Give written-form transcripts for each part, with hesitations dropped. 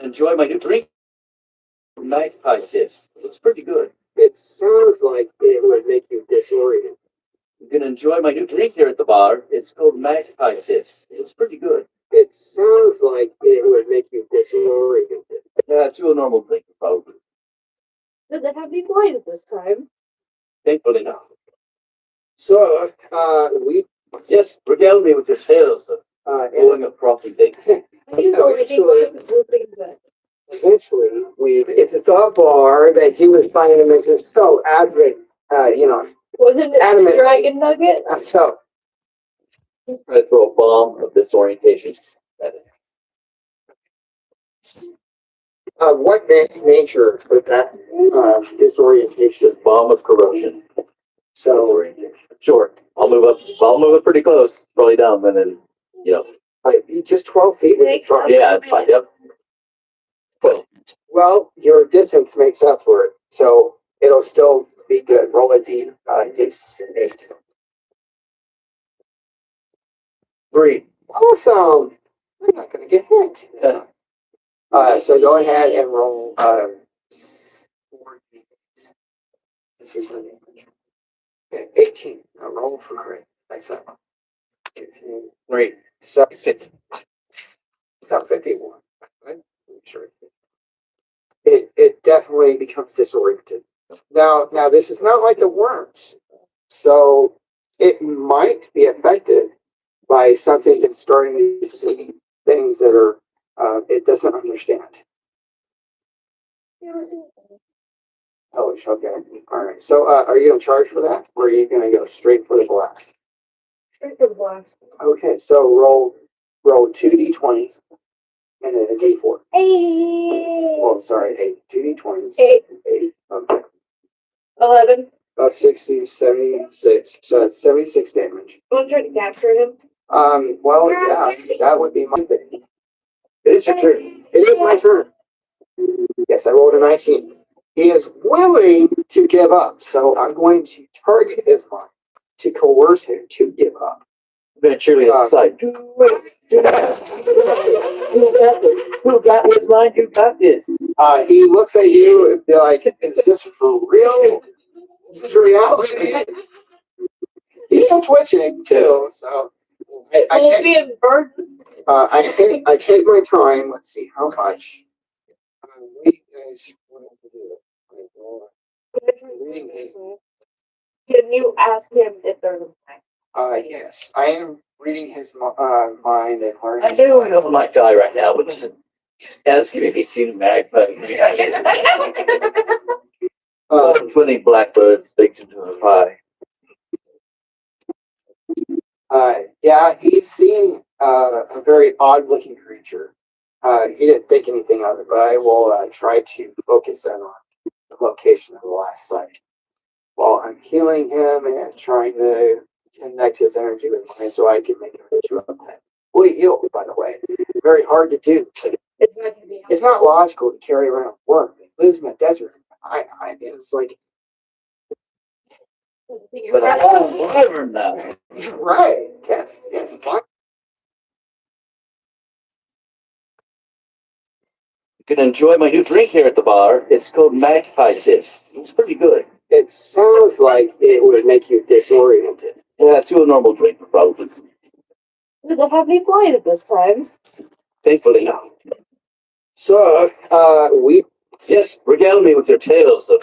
Enjoy my new drink, magpie tips. It's pretty good. It sounds like it would make you disoriented. You can enjoy my new drink here at the bar. It's called magpie tips. It's pretty good. It sounds like it would make you disoriented. Yeah, it's a normal drink, probably. Does it have any wine at this time? Thankfully not. So, we Yes, regale me with your tales of blowing up property things. I usually think wine is looping, but eventually it's a bar that he was trying to make us so adamant, wasn't it Adamant. the dragon nugget? so Try to throw a bomb of disorientation at it. what nature was that disorientation? This bomb of corruption. So, Disorientation. Sure. I'll move up. I'll move up pretty close. Probably down, and then just 12 feet. yeah, it's fine. Yep. Well, your distance makes up for it, so it'll still be good. Roll a d8. 3. Awesome. I'm not going to get hit. So go ahead and roll 4 d8s. This is the damage. Okay, 18. Now roll for crit. Nice up. 15. 3. So It's 50. it's not 51. Right? I'm sure. It definitely becomes disoriented. Now this is not like the worms, so it might be affected by something that's starting to see things that are it doesn't understand. Hellish, okay, all right. So are you going to charge for that, or are you going to go straight for the blast? Straight for the blast. Okay, so roll 2d20s and then a d4. 8. Oh, sorry, 8. 2d20s. 8. 8. Okay. 11. About 60, 76. So that's 76 damage. I'm trying to capture him. Well, yeah, that would be my thing. It is your turn. It is my turn. Yes, I rolled a 19. He is willing to give up, so I'm going to target his mind to coerce him to give up. I'm going to cheerlead at the side. Who got his line? Who got this? He looks at you and be like, is this for real? Is this reality? He's still twitching too, so I take my time. Let's see how much. We guys want to do it. Reading is Can you ask him if there's a time? yes, I am reading his mind and learning. I knew we don't like die right now, but listen, just ask him if he's seen a magpie. 20 blackbirds baked into a pie. Yeah, he's seen a very odd-looking creature. He didn't think anything of it, but I will try to focus in on the location of the last sight while I'm healing him and trying to connect his energy with mine so I can make him into a pet. Fully healed, by the way. Very hard to do. It's not going to be. It's not logical to carry around a worm. It lives in the desert. It's like, But I have a wyvern now. right? Yes. Fine. You can enjoy my new drink here at the bar. It's called magpie tips. It's pretty good. It sounds like it would make you disoriented. Yeah, it's a normal drink, probably. Does it have any wine at this time? Thankfully not. So, we Yes, regale me with your tales of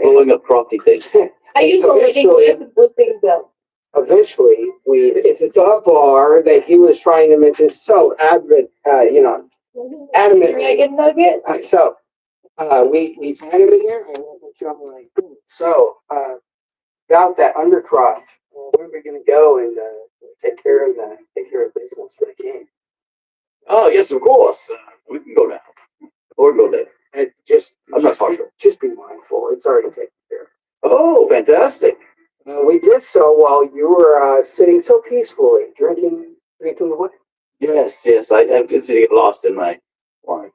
blowing up property things. I usually think wine is looping, but eventually it's a bar that he was trying to make us so adamant, adamant. Dragon nugget? So we find him in there and we'll jump like boom. So about that undercroft, where are we gonna go and take care of business for the king? Oh, yes, of course. We can go now. Or go there. And I'm not partial. just be mindful. It's already taken care of. Oh, fantastic. We did so while you were sitting so peacefully, drinking the wine. Yes, I have to get lost in my wine.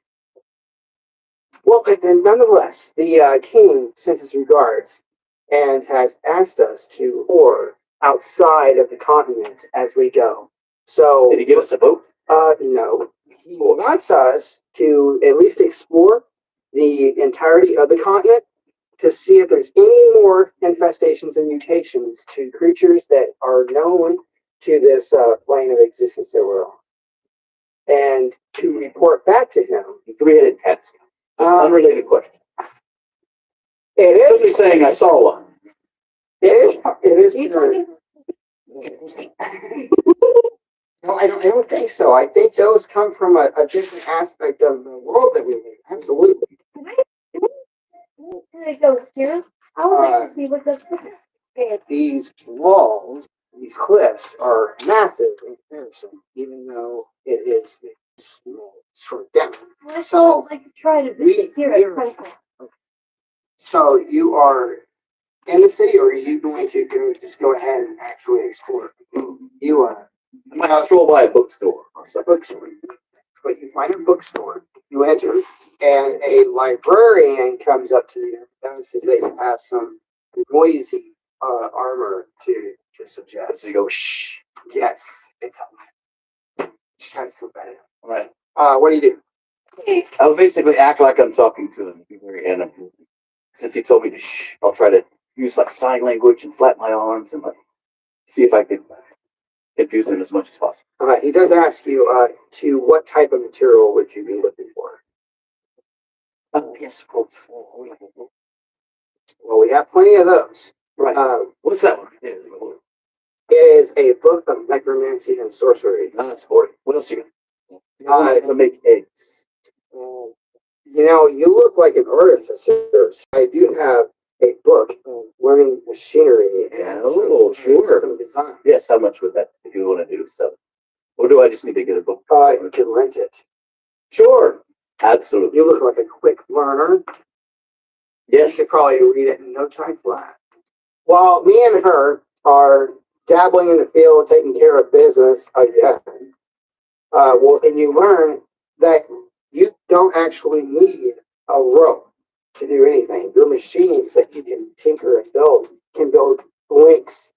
Well, and nonetheless, the king sent his regards and has asked us to pour outside of the continent as we go. So Did he give us a boat? No. He wants us to at least explore the entirety of the continent to see if there's any more infestations and mutations to creatures that are known to this plane of existence that we're on. And to report back to him. Three-headed cats. Just unrelated question. It is. Simply saying I saw one. It is. It is. You talking? No, I don't think so. I think those come from a different aspect of the world that we live in. Absolutely. Do they go here? I would like to see what's up with this. These walls, these cliffs are massive in comparison, even though it is small, shrunk down. I still would like to try to visit here at some point. So you are in the city, or are you going to go ahead and actually explore? You I might stroll by a bookstore or a something. bookstore. But you find a bookstore, you enter, and a librarian comes up to you and notices that you have some noisy armor to suggest. So you go, shh. Yes, it's just kind of slip that in. All right. What do you do? I'll basically act like I'm talking to him. And since he told me to shh, I'll try to use like sign language and flap my arms and like see if I can confuse him as much as possible. He does ask you to what type of material would you be looking for? Yes, of course. Well, we have plenty of those. Right. What's that one? Yeah, It is a book of necromancy and sorcery. that's boring. What else you got? How to make eggs. You know, you look like an artificer. So I do have a book of learning machinery and some design. Yes, how much would that if you want to do so? Or do I just need to get a book? You can rent it. Sure. Absolutely. You look like a quick learner. Yes. You could probably read it in no time flat. While me and her are dabbling in the field, taking care of business again, well, and you learn that you don't actually need a rope to do anything. Your machines that you can tinker and build can build links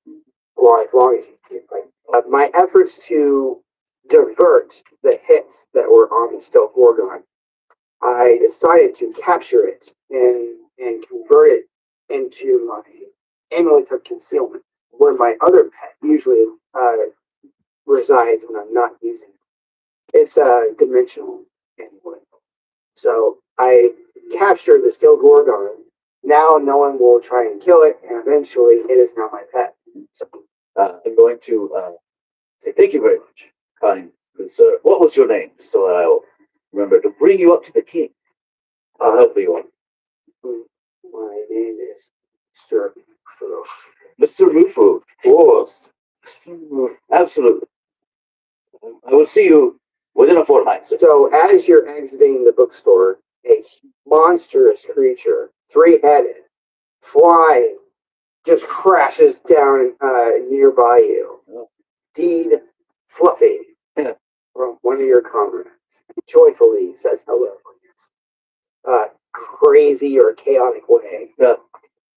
for as long as you can. Like my efforts to divert the hits that were on the stealth Gorgon, I decided to capture it and convert it into my amulet of concealment, where my other pet usually resides when I'm not using it. It's a dimensional amulet. So I captured the steel Gorgon. Now no one will try and kill it, and eventually it is now my pet. So, I'm going to say thank you very much, kind sir. What was your name, so that I'll remember to bring you up to the king? I'll help you on. My name is Mr. Mr. Rufo, of course. Absolutely. I will see you within a fortnight, sir. So as you're exiting the bookstore, a monstrous creature, three-headed, flying, just crashes down nearby you. Oh. Deed Fluffy from one of your comrades joyfully says hello in this crazy or chaotic way.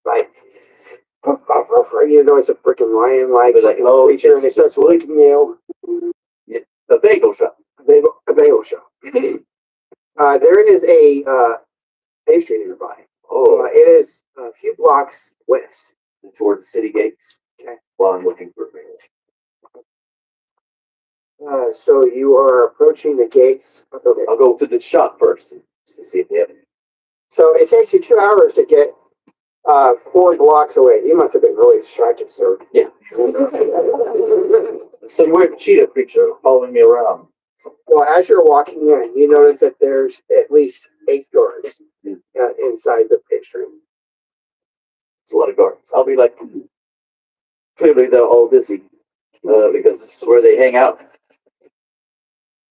Like, you know, it's a freaking lion like creature, and it starts licking you. The bagel shop. A bagel shop. There is a pastry nearby. Oh, It is a few blocks west. toward the city gates. Okay. While I'm looking for a bagel. So you are approaching the gates. Okay. I'll go to the shop first just to see if they have any. So it takes you 2 hours to get 4 blocks away. You must have been really distracted, sir. Yeah. Some weird cheetah creature following me around. Well, as you're walking in, you notice that there's at least 8 guards inside the pastry. It's a lot of guards. I'll be like, clearly they're all busy because this is where they hang out.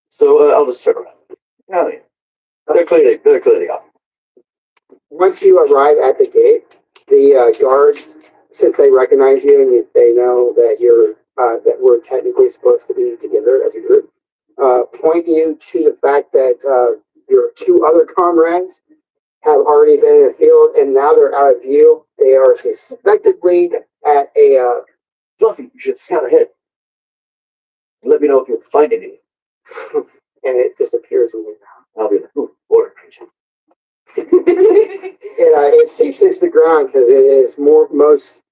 So I'll just turn around. Oh yeah, they're clearly off. Once you arrive at the gate, the guards, since they recognize you and they know that you're that we're technically supposed to be together as a group, point you to the fact that your 2 other comrades have already been in the field and now they're out of view. They are suspectedly at a Fluffy, you should scout ahead. Let me know if you find anything. and it disappears in the ground. I'll be like, ooh, water creature. It seeps into the ground because it is most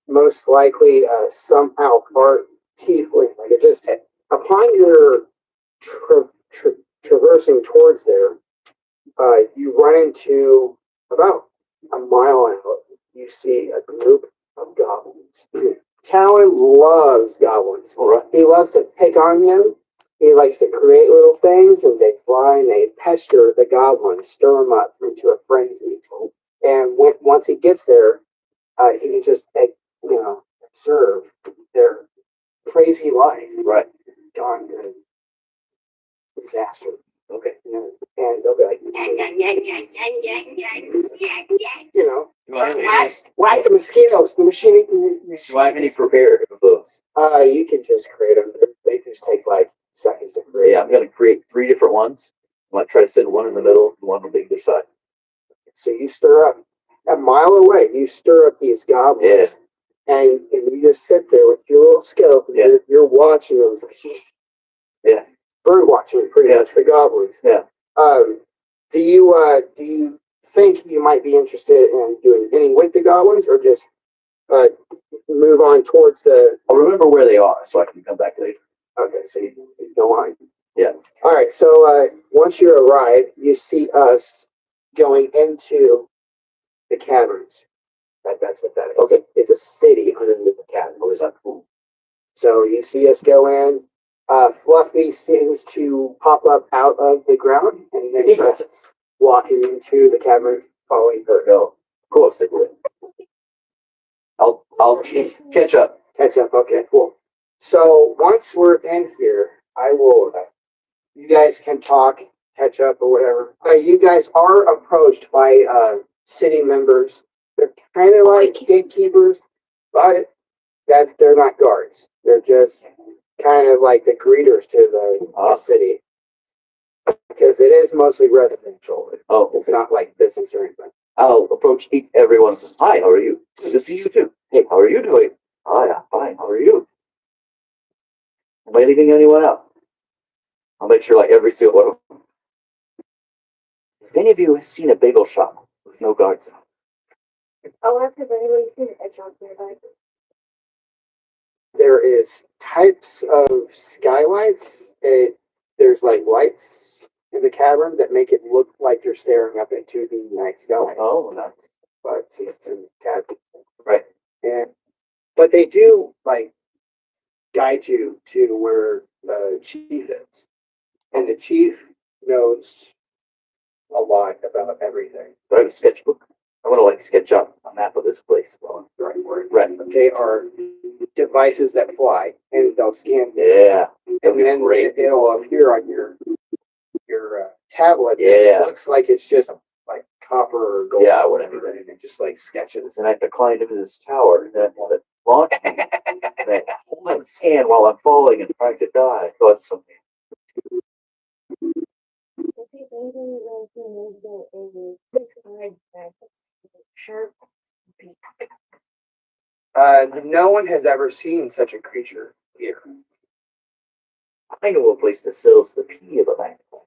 likely somehow part tiefling. Like it just upon your traversing towards there, you run into about a mile out. You see a group of goblins. Talon loves goblins. All right. He loves to pick on them. He likes to create little things, and they fly and they pester the goblins, stir them up into a frenzy. And once he gets there, he can just observe their crazy life. Right. Darn good disaster. Okay. And they'll be like, whack the mosquitoes. The machine. Do I have any prepared of those? You can just create them. They just take like seconds to create. Yeah, I'm going to create 3 different ones. I'm going to try to send one in the middle and one on either side. So you stir up a mile away. You stir up these goblins, and you just sit there with your little scope. And you're watching them. Yeah. Bird watching, pretty much for goblins. Yeah. Do you think you might be interested in doing any with the goblins, or just move on towards the? I'll remember where they are, so I can come back later. Okay, so you go on. Yeah. All right. So once you arrive, you see us going into the caverns. That's what that is. Okay. It's a city underneath the caverns. Oh, is that cool? So you see us go in. Fluffy seems to pop up out of the ground, and then starts walking into the cavern, following her. No. Cool. I'll stick with it. I'll catch up. Catch up. Okay, cool. So once we're in here, I will. You guys can talk, catch up, or whatever. You guys are approached by city members. They're kind of like gatekeepers, but they're not guards. They're just kind of like the greeters to the city, because it is mostly residential. It's not like business or anything. I'll approach everyone. Hi, how are you? Good to see you too. Hey, how are you doing? Hi, I'm fine. How are you? Am I leaving anyone out? I'll make sure like every single one of them. Have any of you seen a bagel shop with no guards? I'll ask if anybody's seen a shop nearby. There is types of skylights. There's like lights in the cavern that make it look like you're staring up into the night sky. Oh, nice. But it's in the cavern. Right. But they do like guide you to where the chief is, and the chief knows a lot about everything. Do I have a sketchbook? I want to like sketch out a map of this place. Right. They are devices that fly, and they'll scan. Yeah. And then it'll appear on your tablet. Yeah. It looks like it's just like copper or gold. Yeah, whatever. And it just like sketches. And I have to climb into this tower and then have it launch me. And I hold out its hand while I'm falling and trying to die. Oh, that's something. No one has ever seen such a creature here. I know a place that sells the pee of a magpie.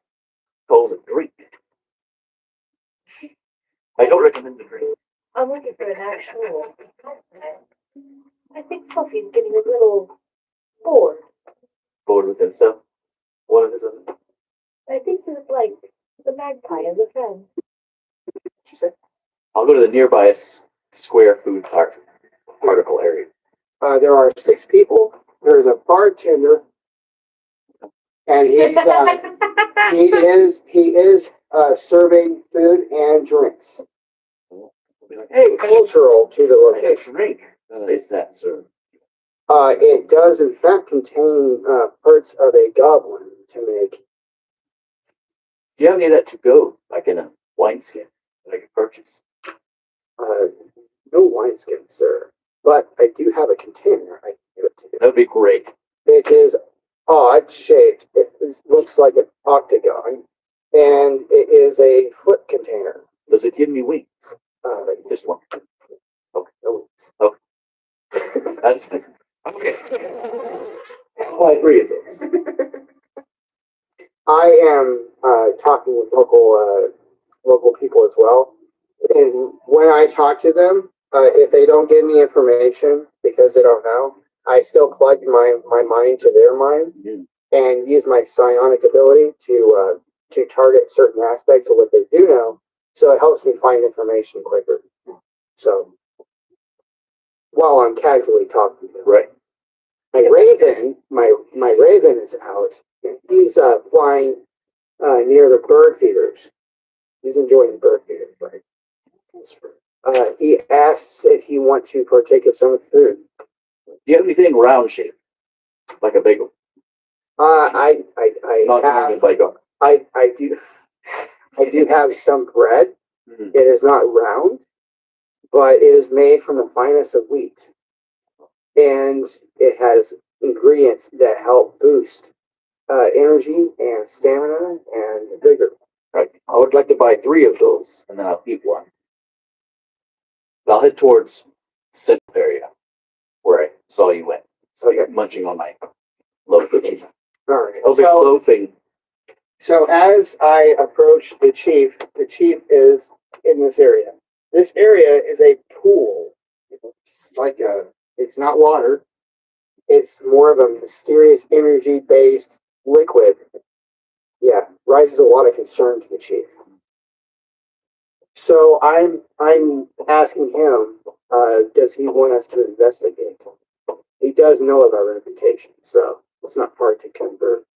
Calls it drink. I don't recommend the drink. I'm looking for an actual. I think Fluffy's getting a little bored. Bored with himself. One of his own. I think he would like the magpie as a friend. What you say? I'll go to the nearby square food particle area. There are 6 people. There's a bartender, and he is serving food and drinks. We'll be like, hey, Cultural to the what kind of location. drink is that, sir? It does in fact contain parts of a goblin to make. Do you have any of that to go, like in a wineskin that I could purchase? No wineskin, sir. But I do have a container. I can give it to you. That would be great. It is odd shaped. It looks like an octagon, and it is a foot container. Does it give me wings? Just one. Okay. No. Okay. That's okay. I'll buy 3 of those. I am talking with local people as well, and when I talk to them, if they don't give me information because they don't know, I still plug my mind to their mind and use my psionic ability to target certain aspects of what they do know. So it helps me find information quicker. So while I'm casually talking to them. Right. My raven is out. He's flying near the bird feeders. He's enjoying the bird feeders, right? He asks if you want to partake of some of the food. Do you have anything round shaped, like a bagel? I Not have bagel. I do have some bread. Mhm. It is not round, but it is made from the finest of wheat, and it has ingredients that help boost energy and stamina and vigor. Right. I would like to buy 3 of those, and then I'll eat one. I'll head towards the central area where I saw you went. So you're munching on my loaf. All right. I'll be loafing. So as I approach the chief is in this area. This area is a pool. It's not water. It's more of a mysterious energy-based liquid. Yeah, raises a lot of concern to the chief. So I'm asking him, does he want us to investigate? He does know of our reputation, so it's not hard to convert.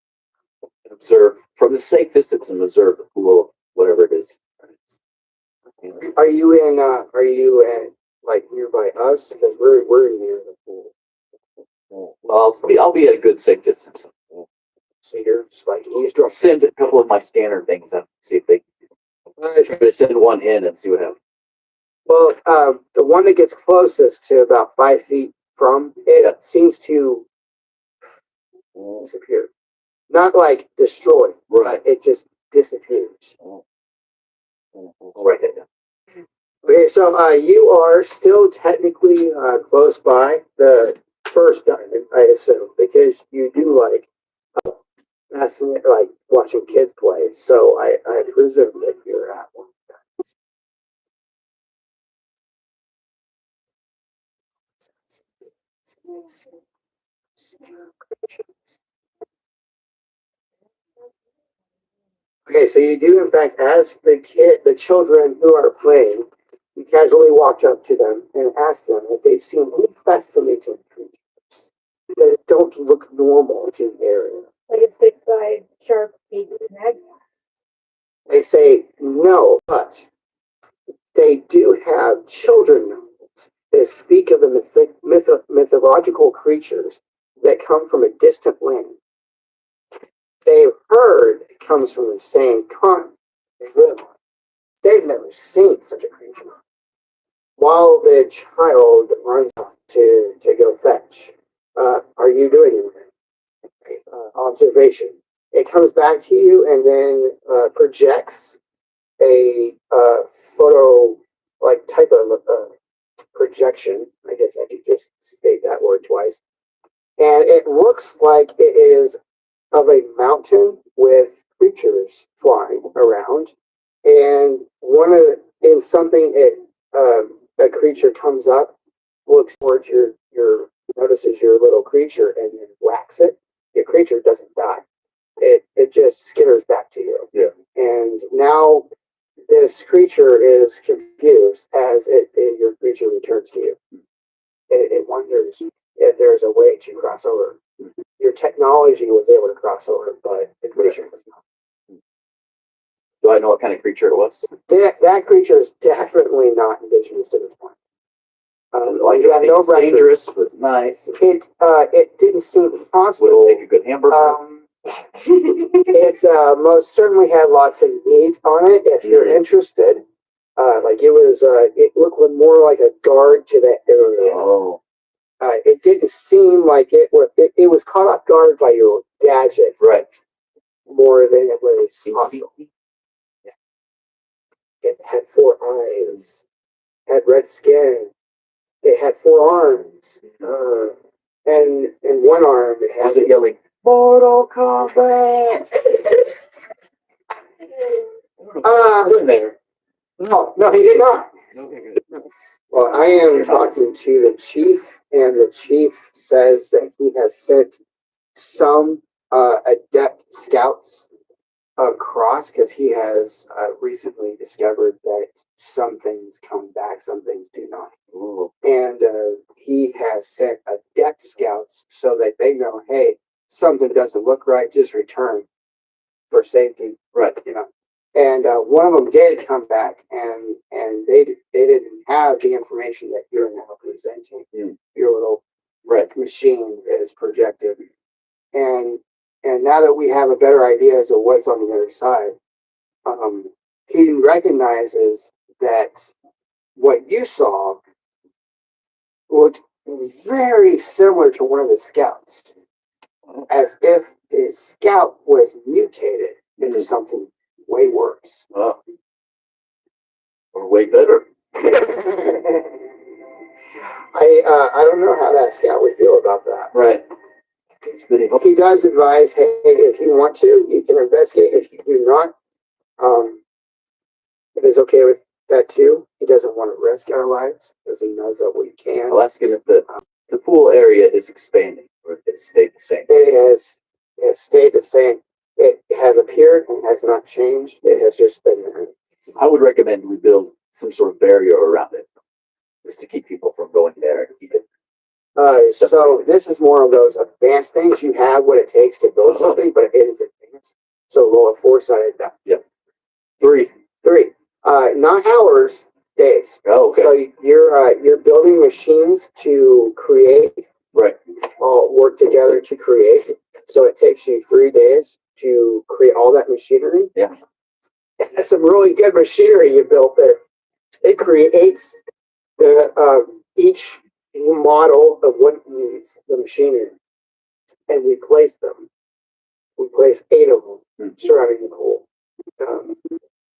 Observe from the safe distance and observe the pool, whatever it is. Are you in like nearby us? Because we're near the pool. Well, I'll be at a good safe distance. So you're just like I'll eavesdropping. send a couple of my scanner things up, see if they try to send one in and see what happens. Well, the one that gets closest to about 5 feet from it seems to disappear. Not like destroy, Right. it just disappears. I'll write that down. Okay, so you are still technically close by the first diamond, I assume, because you do like like watching kids play. So I presume that you're at one. Okay, so you do in fact, as the children who are playing, you casually walked up to them and asked them if they've seen any fascinating creatures that don't look normal to the area. Like a 6-eyed sharp beaked magpie. They say no, but they do have children novels that speak of the mythological creatures that come from a distant land. They've heard it comes from the same continent they live on. They've never seen such a creature. While the child runs off to go fetch, are you doing anything? Observation. It comes back to you and then projects a photo like type of projection. I guess I could just state that word twice. And it looks like it is of a mountain with creatures flying around, and a creature comes up, looks towards your notices your little creature, and then whacks it. Your creature doesn't die. It just skitters back to you. Yeah. And now this creature is confused as your creature returns to you. It wonders if there's a way to cross over. Your technology was able to cross over, but the creature was not. Do I know what kind of creature it was? That creature is definitely not indigenous to this point. Like you have no it's dangerous, but it's nice. It didn't seem hostile. Will it make a good hamburger? It most certainly had lots of meat on it. If you're interested, it looked more like a guard to that area. Oh. It didn't seem like it was. It was caught off guard by your gadget, Right. more than it was hostile. Yeah. It had 4 eyes, had red skin. It had 4 arms, and in one arm it Was had it yelling, Mortal Kombat? In there. No, he did not. Okay, good. Well, I am talking to the chief, and the chief says that he has sent some adept scouts across because he has recently discovered that some things come back, some things do not. Ooh. And he has sent adept scouts so that they know, hey, something doesn't look right, just return for safety. Right. You know. And one of them did come back, and they didn't have the information that you're now presenting. Your little machine is projected, and now that we have a better idea as to what's on the other side, he recognizes that what you saw looked very similar to one of the scouts, as if his scout was mutated into something way worse. Or way better. I don't know how that scout would feel about that. Right. He does advise, hey, if you want to, you can investigate. If you do not, it is okay with that too. He doesn't want to risk our lives because he knows that we can. I'll ask him if the pool area is expanding or if it stayed the same. It has stayed the same. It has appeared and has not changed. It has just been there. I would recommend we build some sort of barrier around it, just to keep people from going there and keep it. So this is more of those advanced things. You have what it takes to build something, but it is advanced. So roll a 4-sided die. Yep. 3. Not hours, days. Oh, okay. So you're building machines to create. Right. All work together to create. So it takes you 3 days to create all that machinery. Yeah. That's some really good machinery you built there. It creates the each model of what it needs, the machinery, and we place them. We place 8 of them surrounding the pool.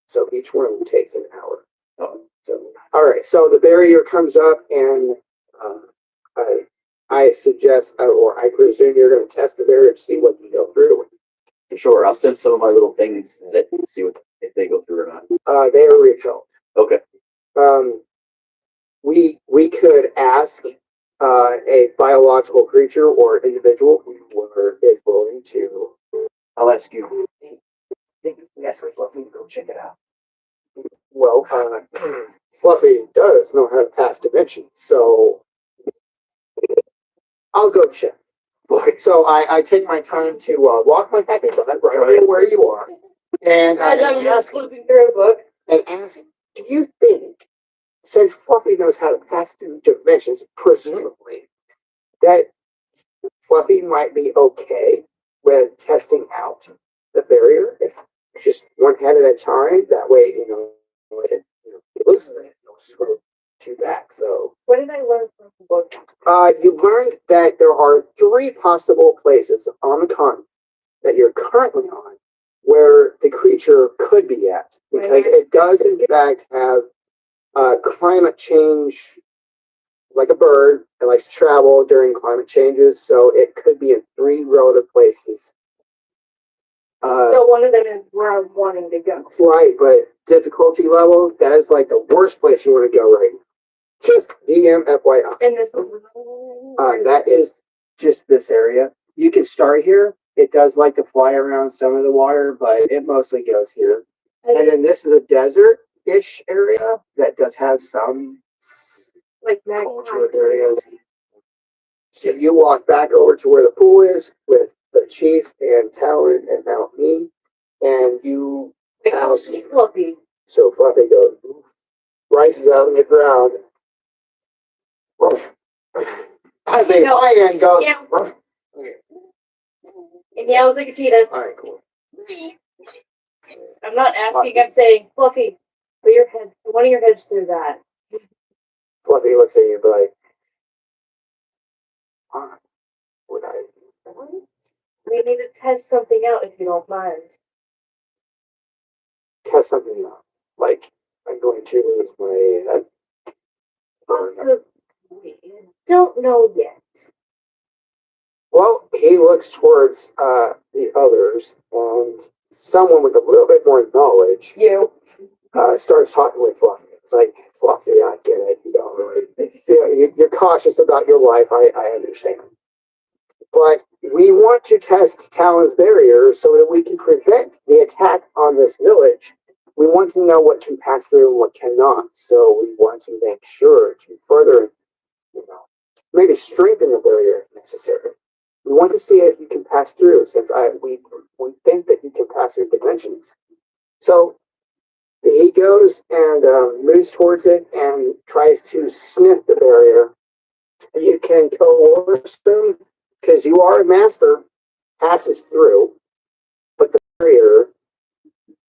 So each one of them takes an hour. So all right. So the barrier comes up, and I suggest, or I presume, you're going to test the barrier to see what you go through. Sure. I'll send some of my little things that see if they go through or not. They are repelled. Okay. We could ask a biological creature or individual who is willing to. I'll ask you. I think we ask Fluffy to go check it out. Well, Fluffy does know how to pass dimensions, so I'll go check. So I take my time to walk my happy butt right over where you are, and As I'm just flipping through a book. And ask, do you think, since Fluffy knows how to pass through dimensions, presumably, that Fluffy might be okay with testing out the barrier, if just one head at a time? That way, it loses it. It'll screw 2 back. So, What did I learn from the book? you learned that there are 3 possible places on the continent that you're currently on where the creature could be at, because it does in fact have climate change. Like a bird, it likes to travel during climate changes, so it could be in 3 relative places. So one of them is where I'm wanting to go. Right, but difficulty level, that is like the worst place you want to go right now. Just DM FYI. And this That is just this area. You can start here. It does like to fly around some of the water, but it mostly goes here. And then this is a desert-ish area that does have some like cultural areas. So you walk back over to where the pool is with the chief and Talon and now me, and you house Fluffy. So Fluffy goes, rises out on the ground. As a lion goes. Yeah. Okay. And yells like a cheetah. All right, cool. I'm not asking, I'm saying, Fluffy, put your head, one of your heads through that. Fluffy looks at you and be like, would I? We need to test something out if you don't mind. Test something out. Like, I'm going to lose my head. Possibly. Don't know yet. Well, he looks towards the others and someone with a little bit more knowledge You. starts talking with Fluffy. It's like, Fluffy, I get it. You don't really, you're cautious about your life. I understand. But we want to test Talon's barriers so that we can prevent the attack on this village. We want to know what can pass through and what cannot. So we want to make sure to further, maybe strengthen the barrier if necessary. We want to see if you can pass through, since we think that you can pass through dimensions. So he goes and moves towards it and tries to sniff the barrier. You can coerce them because you are a master, passes through, but the barrier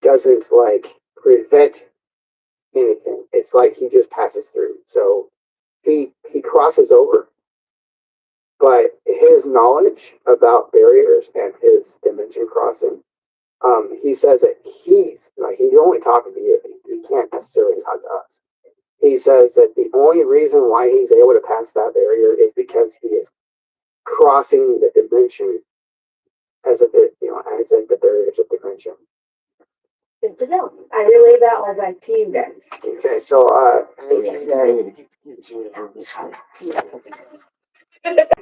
doesn't prevent anything. It's like he just passes through. So he crosses over, but his knowledge about barriers and his dimension crossing, he says that he's only talking to you. He can't necessarily talk to us. He says that the only reason why he's able to pass that barrier is because he is crossing the dimension as in the barriers of dimension. Good to know. I relay that all back to you guys. Okay, so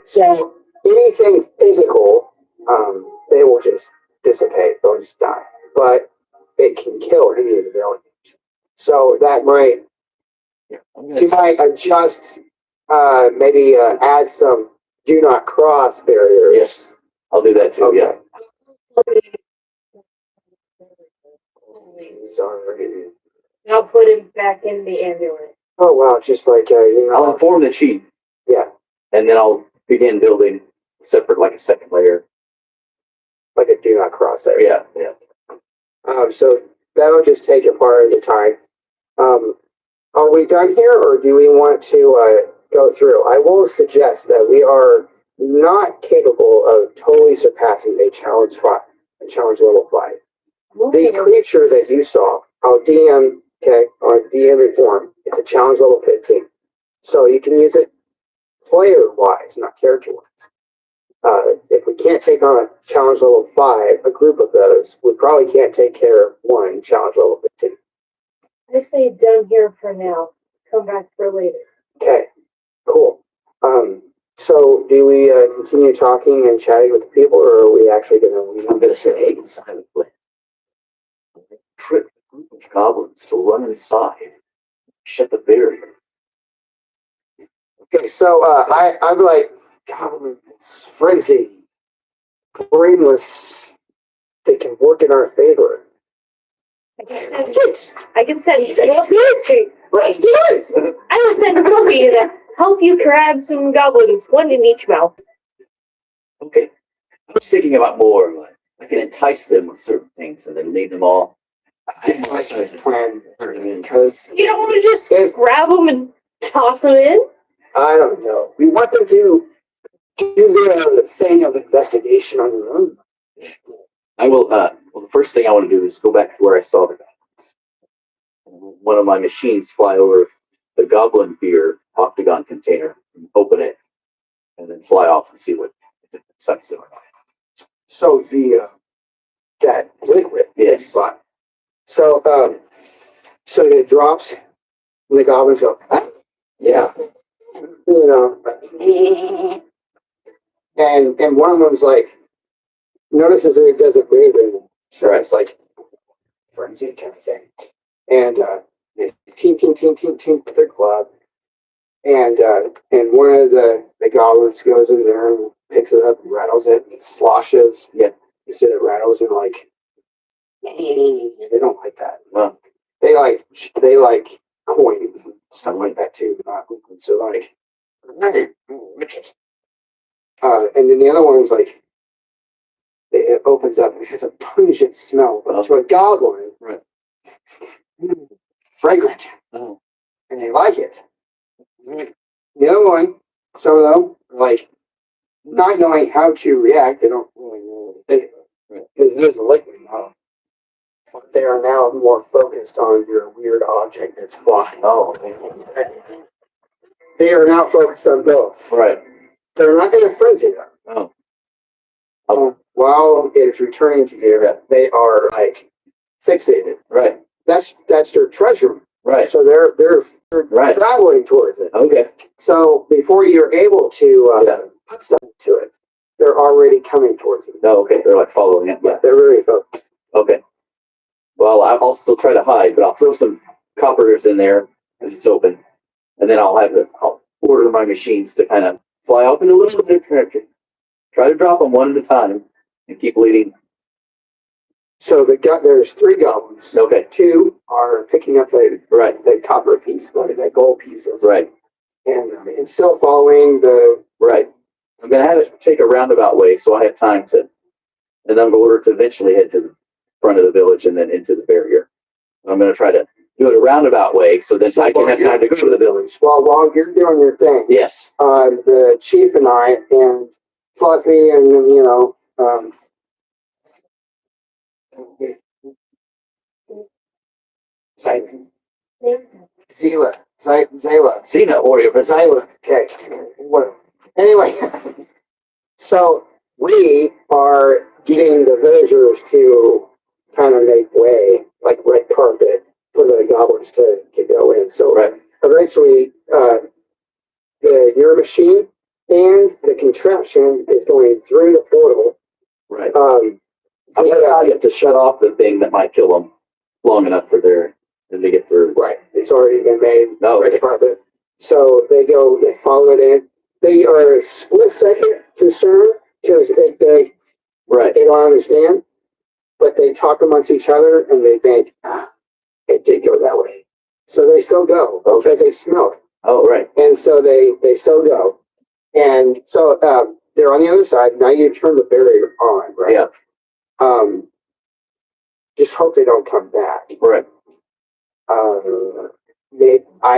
so anything physical, they will just dissipate, they'll just die. But it can kill any of the villains. So that might you might adjust, maybe add some do not cross barriers. Yes, I'll do that too. Okay. Yeah. Sorry. I'll put him back in the ambulance. Oh wow, just like I'll inform the chief. Yeah. And then I'll begin building separate, like a second layer. Like a do not cross area. Yeah, yeah. So that'll just take a part of the time. Are we done here, or do we want to go through? I will suggest that we are not capable of totally surpassing a challenge level 5. The creature that you saw, our DM, or DM inform, it's a challenge level 15. So you can use it player-wise, not character-wise. If we can't take on a challenge level 5, a group of those, we probably can't take care of one challenge level 15. I say done here for now. Come back for later. Okay, cool. So do we continue talking and chatting with the people, or are we actually going to... I'm going to say, hey, silent play. Trick a group of goblins to run inside. Shut the barrier. Okay, so I'm like, goblin frenzy. Brainless. They can work in our favor. I can send Let's do it! I will send Kofi to help you grab some goblins, one in each mouth. Okay. I was thinking about more. Like, I can entice them with certain things and then lead them all. I like this plan because You don't want to just grab them and toss them in? I don't know. We want them to do their thing of investigation on their own. I will, well, the first thing I want to do is go back to where I saw the goblins. One of my machines fly over the goblin beer octagon container, and open it, and then fly off and see what sucks it. So that liquid, Yes. spot. So so it drops, and the goblins go, ah! Yeah, and one of them's like notices that it doesn't breathe, and so it's like frenzy kind of thing, and they team with their club, and one of the goblins goes in there and picks it up and rattles it, and it sloshes. Yeah. Instead of rattles, and like they don't like that. Well, They like coins and stuff like that too, not liquid. So like, and then the other one's like, it opens up and it has a pungent smell, but to a goblin, right? Fragrant, Oh. and they like it. The other one, some of them, like, not knowing how to react, they don't really know what to think because it is a liquid. But they are now more focused on your weird object that's flying. Oh. They are now focused on both. Right. They're not going to frenzy them. Oh. while it's returning to you, they are like fixated. Right. That's their treasure. Right. So they're Right. traveling towards it. Okay. So before you're able to put stuff into it, they're already coming towards it. No, okay. They're like following it. Yeah, they're really focused. Okay. Well, I'll still try to hide, but I'll throw some coppers in there because it's open, and then I'll order my machines to kind of fly off in a little bit of trajectory. Try to drop them one at a time and keep leading. So there's 3 goblins. Okay. 2 are picking up the copper piece, the gold pieces. Right. And still following the. Right. I'm gonna have it take a roundabout way, so I have time to, and I'm order to eventually head to the front of the village and then into the barrier. I'm gonna try to do it a roundabout way, so then I can have time to go to the village. Well, while you're doing your thing, Yes. The chief and I and Fluffy and Zayla. Cena, warrior for Zyla. Okay. Whatever. Anyway, so we are getting the villagers to kind of make way, like red carpet, for the goblins to go in. So eventually, your machine and the contraption is going through the portal. Right. I'm gonna get to shut off the thing that might kill them long enough for them to get through. Right. It's already been made. No. Red carpet. So they follow it in. They are a split second concerned because they don't understand, but they talk amongst each other and they think, it did go that way. So they still go because they smell it. Oh, right. And so they still go. And so they're on the other side. Now you turn the barrier on, right? Yeah. Just hope they don't come back. Right.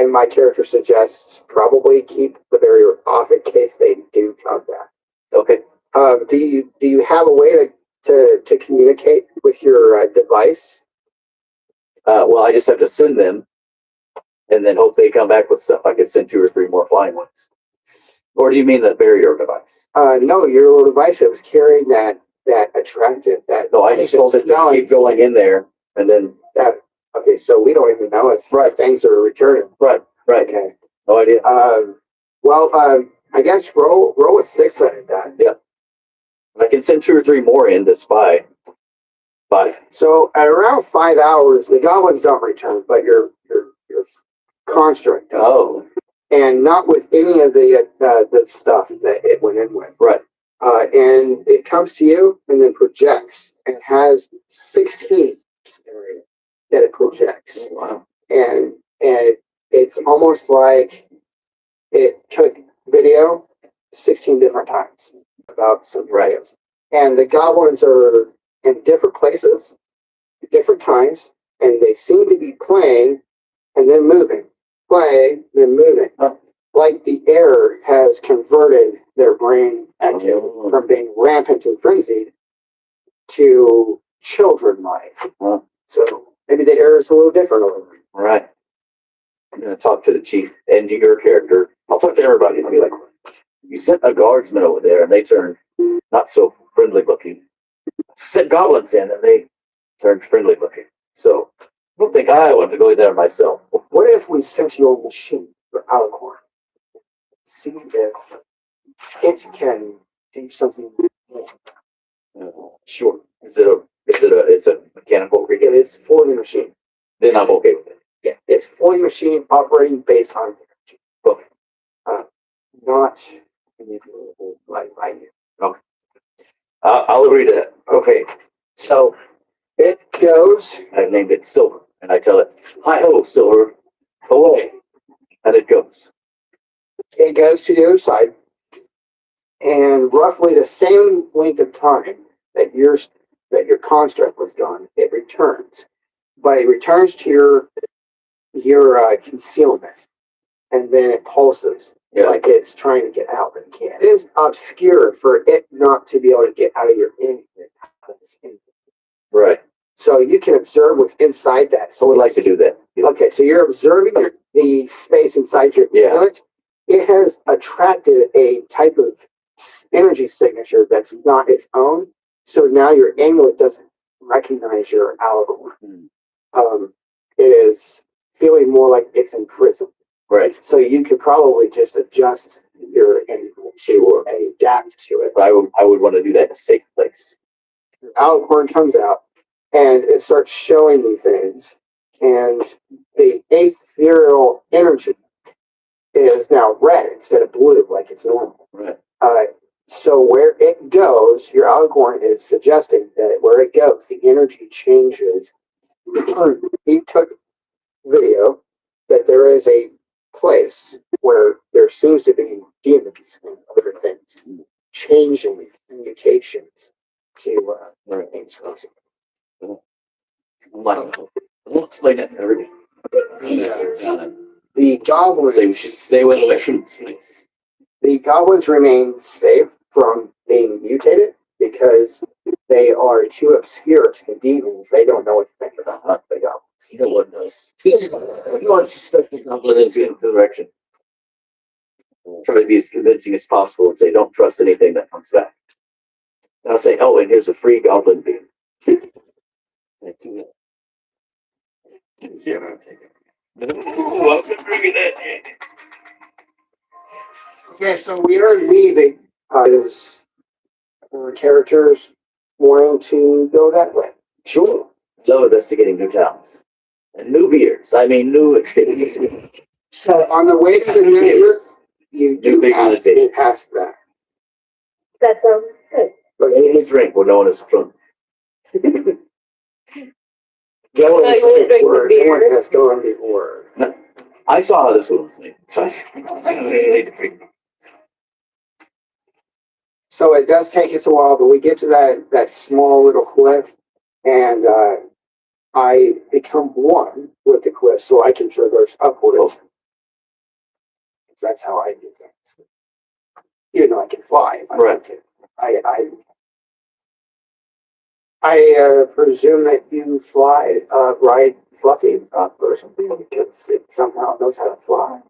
My character suggests probably keep the barrier off in case they do come back. Okay. Do you have a way to communicate with your device? Well, I just have to send them, and then hope they come back with stuff. I could send 2 or 3 more flying ones. Or do you mean the barrier device? No, your little device that was carrying that attracted that. No, I just told it to keep going in there, and then that. Okay, so we don't even know if things are returning. Right. Okay. No idea. I guess roll a 6 at that. Yeah. I can send 2 or 3 more in to spy. 5. So at around 5 hours, the goblins don't return, but your construct does. Oh. And not with any of the stuff that it went in with. Right. And it comes to you and then projects and has 16 area that it projects. Wow. And it's almost like it took video 16 different times about some videos. And the goblins are in different places, at different times, and they seem to be playing and then moving. Playing, then moving. Like the air has converted their brain activity from being rampant and frenzied to children-like. So maybe the air is a little different over there. Right. I'm going to talk to the chief and your character. I'll talk to everybody. I'll be like, you sent a guardsman over there, and they turned not so friendly looking. Sent goblins in, and they turned friendly looking. So I don't think I want to go there myself. What if we sent your machine for Alicorn? See if it can do something. Sure. It's a mechanical rig? It is fully machine. Then I'm okay with it. Yeah, it's fully machine operating based on energy. Okay. Not manipulable by you. Okay. I'll agree to that. Okay. So it goes. I named it Silver, and I tell it, "Hi-ho, Silver, away," and it goes. It goes to the other side, and roughly the same length of time that your construct was gone, it returns, but it returns to your concealment, and then it pulses like it's trying to get out, but it can't. It is obscure for it not to be able to get out of your input. Right. So you can observe what's inside that. So we'd like to do that. Okay, so you're observing the space inside your inlet. It has attracted a type of energy signature that's not its own. So now your amulet doesn't recognize your allegory. It is feeling more like it's in prison. Right. So you could probably just adjust your amulet to adapt to it. But I would want to do that in a safe place. Your alicorn comes out and it starts showing you things, and the ethereal energy is now red instead of blue like it's normal. Right. So where it goes, your alicorn is suggesting that where it goes, the energy changes. He took video that there is a place where there seems to be demons and other things changing mutations to things. We'll explain that to everybody. The goblins. Say we should stay away from this place. The goblins remain safe from being mutated because they are too obscure to the demons. They don't know what to think about the goblins. No one does. No one suspects the goblin is in the direction. Try to be as convincing as possible and say, don't trust anything that comes back. And I'll say, oh, and here's a free goblin bean. See what I'm taking. Welcome to bringing that. Okay, so we are leaving. Is characters wanting to go that way? Sure. Love investigating new towns. And new beers. I mean, new. So on the way to the neighbors, you do pass that. That sounds good. But any drink where no one is drunk. Go No, and you wouldn't drink drink where the no one beer. has gone before. I saw how this one was made. So I don't really need to drink. So it does take us a while, but we get to that small little cliff, and I become one with the cliff, so I can traverse upwards. That's how I do things. Even though I can fly, if I want to. I presume that you fly, ride Fluffy up or something because it somehow knows how to fly.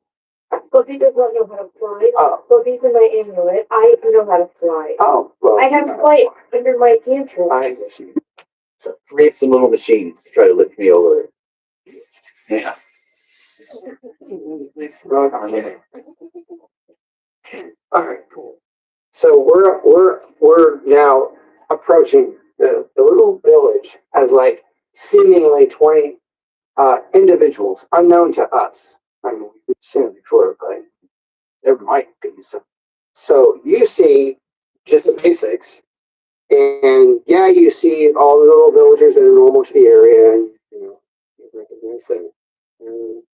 Fluffy does not know how to fly. Oh. Fluffy's in my amulet. I know how to fly. Oh, well. I have flight under my tantrum. I see. So create some little machines to try to lift me over. Yeah. Okay. All right, cool. So we're now approaching the little village as like seemingly 20 individuals unknown to us. I mean, we've seen it before, but there might be some. So you see just the basics, and yeah, you see all the little villagers that are normal to the area, and you recognize them.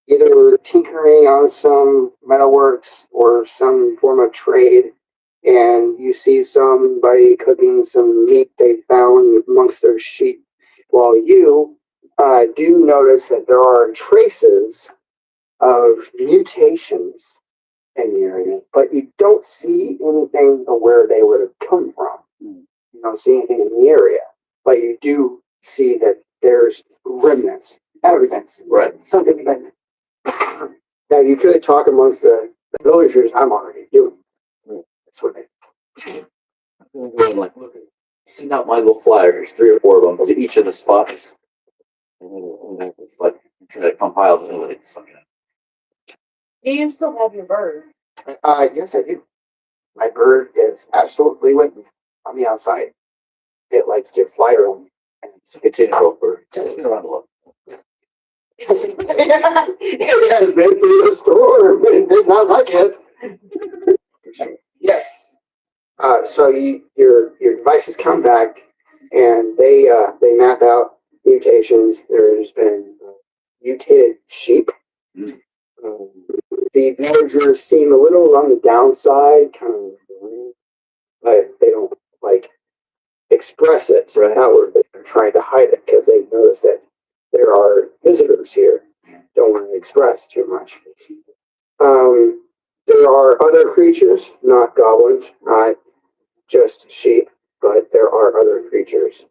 Either tinkering on some metalworks or some form of trade, and you see somebody cooking some meat they found amongst their sheep, while you do notice that there are traces of mutations in the area, but you don't see anything of where they would have come from. You don't see anything in the area, but you do see that there's remnants, evidence, Right. something like that. Now you could talk amongst the villagers. I'm already doing. That's what I'm going like, look, send out my little flyers, 3 or 4 of them to each of the spots. And it's like try to compile some of it. Do you still have your bird? Yes, I do. My bird is absolutely with me on the outside. It likes to fly around. And It's a continual bird. Just around a little. it has been through the storm and did not like it. Yes. So your devices come back and they map out mutations. There's been mutated sheep. The villagers seem a little on the downside, kind of, but they don't like express it outwardly. They're trying to hide it because they notice that there are visitors here. Don't want to express too much. There are other creatures, not goblins, not just sheep, but there are other creatures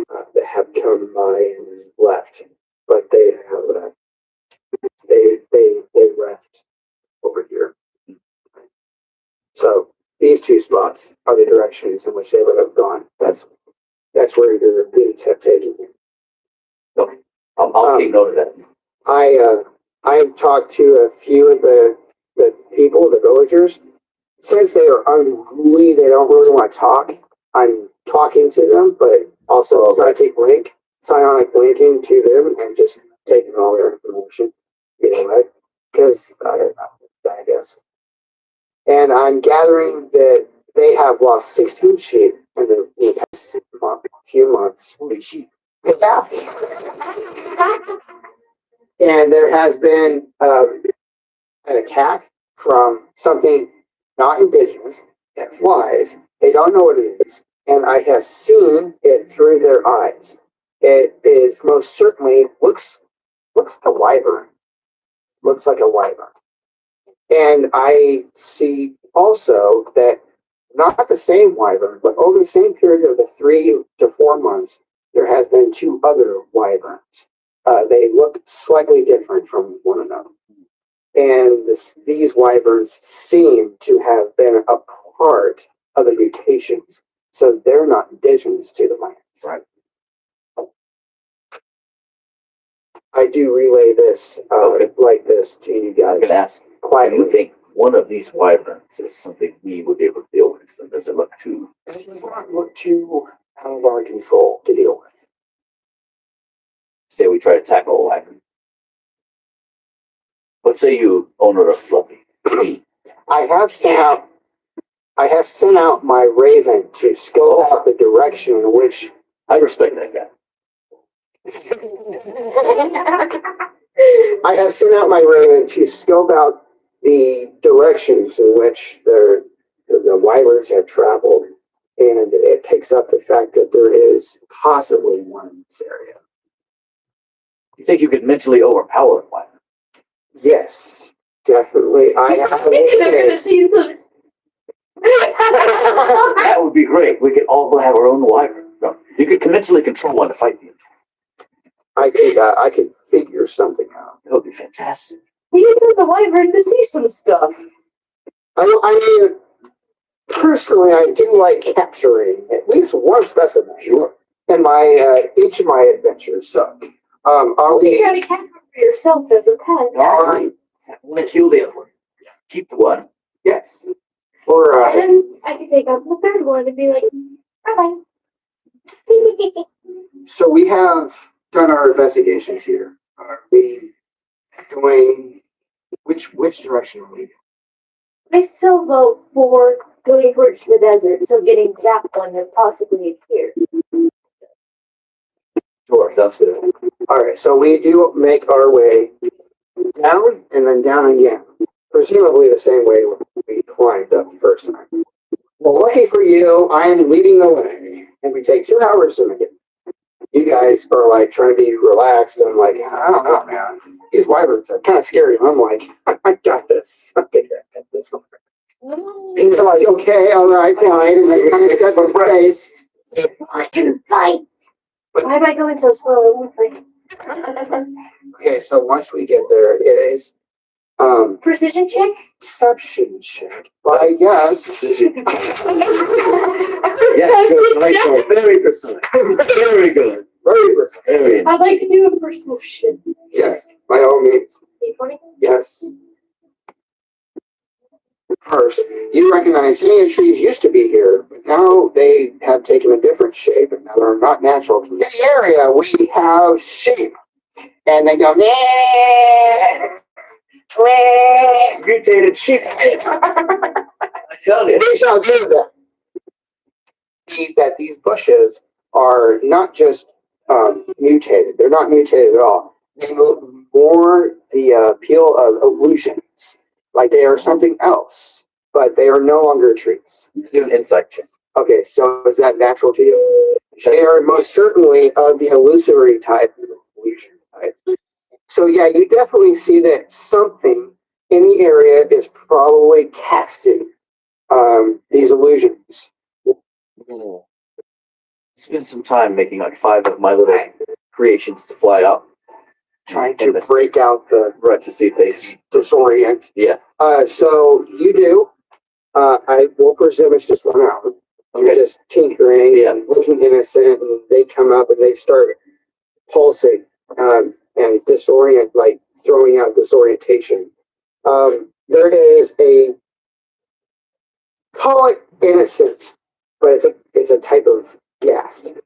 that have come by and left. But they have they left over here. So these 2 spots are the directions in which they would have gone. That's that's where your beats have taken you. Okay. I'll take note of that. I've talked to a few of the people, the villagers. Since they are unruly, they don't really want to talk. I'm talking to them, but also psionic linking to them, and just taking all their information. Anyway, because I guess. And I'm gathering that they have lost 16 sheep in the past few months. Holy sheep. Yeah. And there has been an attack from something not indigenous that flies. They don't know what it is. And I have seen it through their eyes. It is most certainly looks like a wyvern. Looks like a wyvern. And I see also that not the same wyvern, but over the same period of the 3 to 4 months, there has been 2 other wyverns. They look slightly different from one another. And these wyverns seem to have been a part of the mutations. So they're not indigenous to the lands. Right. I do relay this like this to you guys. I'm going to ask, do quietly. you think one of these wyverns is something we would be able to deal with? And does it look too... It does not look too out of our control to deal with. Say we try to tackle a wyvern. Let's say you owner of Fluffy. I have sent out my raven to scope out the direction in which I respect that guy. I have sent out my raven to scope out the directions in which the wyverns have traveled, and it picks up the fact that there is possibly one in this area. You think you could mentally overpower a wyvern? Yes, definitely. I have. They're gonna see some. That would be great. We could all have our own wyvern. No, you could mentally control one to fight you. I could figure something out. That would be fantastic. We used the wyvern to see some stuff. I mean, personally, I do like capturing at least one specimen. Sure. In my each of my adventures. So, are You we? try to capture for yourself as a pet. All right. I want to kill the other one. Keep the one. Yes. Or And then I could take out the third one and be like, bye bye. so we have done our investigations here. Are we going? Which direction are we? I still vote for going towards the desert, so getting that one and possibly here. Sure, sounds good. All right. So we do make our way down and then down again. Presumably the same way we climbed up the first time. Well, lucky for you, I am leading the way, and we take 2 hours to make it. You guys are like trying to be relaxed. I'm like, I don't know, man. These wyverns are kind of scary. And I'm like, I got this. Okay, I got this. And they're like, okay, all right, fine. And they kind of set the pace. I can fight. Why am I going so slow? Okay, so once we get there, it is Precision check? perception check. But I guess. Yeah, good. Right, so very precise. Very good. Very precise. Very I'd like to do a perception. Yes, by all means. D20? Yes. First, you recognize any of the trees used to be here, but now they have taken a different shape and now they're not natural. In the area, we have sheep. And they go, nah, mutated sheep. I tell you. we shall do that. That these bushes are not just mutated. They're not mutated at all. They look more the appeal of illusions, like they are something else, but they are no longer trees. Do an insight check. Okay, so is that natural to you? They are most certainly of the illusory type, illusion type. So yeah, you definitely see that something in the area is probably casting these illusions. Spend some time making like 5 of my little creations to fly out. Trying to break out the Right, to see if they... disorient. Yeah. So you do. I will presume it's just 1 hour. You're just tinkering and looking innocent, and they come up and they start pulsing and disorient, like throwing out disorientation. There is a, call it innocent, but it's a type of gas, and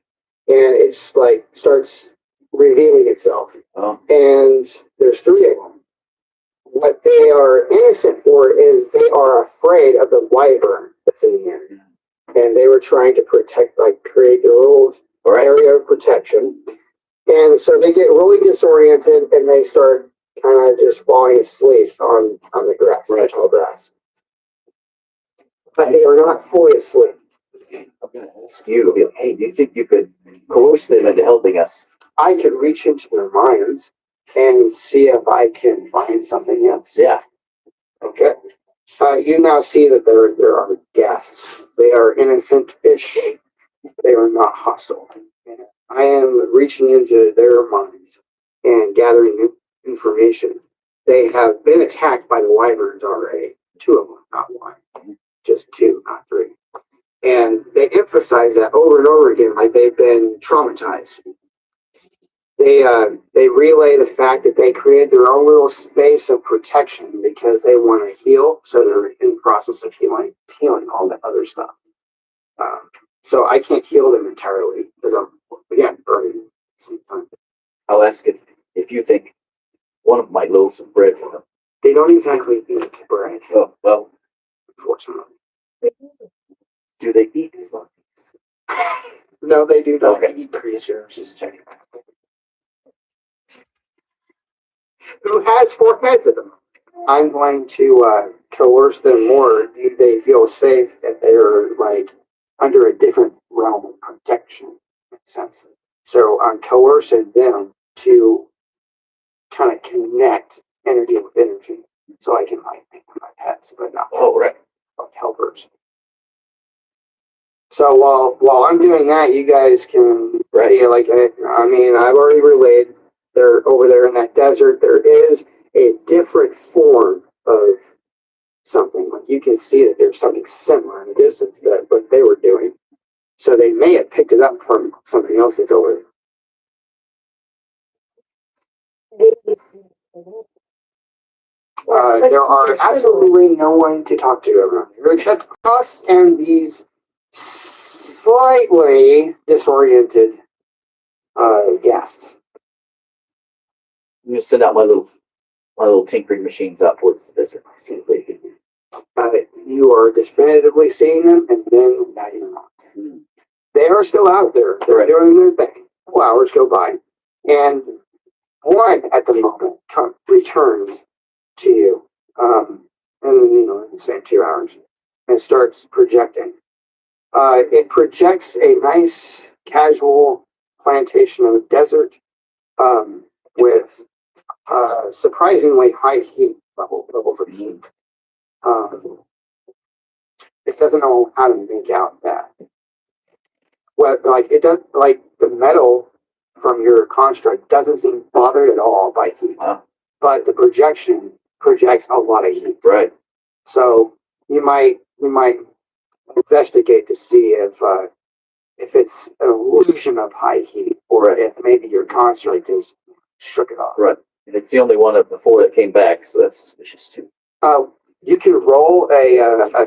it's like starts revealing itself. Oh. And there's three of them. What they are innocent for is they are afraid of the wyvern that's in the area, and they were trying to protect, like create their little area of protection. And so they get really disoriented and they start kind of just falling asleep on the grass, the tall grass. But they are not fully asleep. I'm going to ask you, hey, do you think you could coerce them into helping us? I could reach into their minds and see if I can find something else. Yeah. Okay. You now see that there are guests. They are innocent-ish. They are not hostile. And I am reaching into their minds and gathering information. They have been attacked by the wyverns already. 2 of them, not 1. Just 2, not 3. And they emphasize that over and over again, like they've been traumatized. They relay the fact that they create their own little space of protection because they want to heal. So they're in the process of healing all that other stuff. So I can't heal them entirely because I'm, again, burning at the same time. I'll ask if you think one of them might load some bread for them. They don't exactly eat bread. Oh, well. Unfortunately. Do they eat monkeys? No, they do not eat creatures. Just checking. Who has 4 heads of them? I'm going to coerce them more. Do they feel safe if they're like under a different realm of protection in a sense? So I'm coercing them to kind of connect energy with energy, so I can like make them my pets, but not pets, like helpers. So while I'm doing that, you guys can see, like, I mean, I've already relayed. They're over there in that desert. There is a different form of something. Like you can see that there's something similar in the distance that what they were doing. So they may have picked it up from something else that's over there. There are absolutely no one to talk to around here except us and these slightly disoriented guests. I'm gonna send out my little tinkering machines out towards the desert. See if they can. You are definitively seeing them, and then now you're not. They are still out there. They're doing their thing. 2 hours go by, and one at the moment returns to you, and in the same 2 hours, and starts projecting. It projects a nice casual plantation of desert with surprisingly high heat levels of heat. It doesn't know how to make out that. Well, like it does, like the metal from your construct doesn't seem bothered at all by heat, but the projection projects a lot of heat. Right. So you might investigate to see if it's an illusion of high heat, or if maybe your construct is shook it off. Right. And it's the only one of the 4 that came back, so that's suspicious too. You can roll a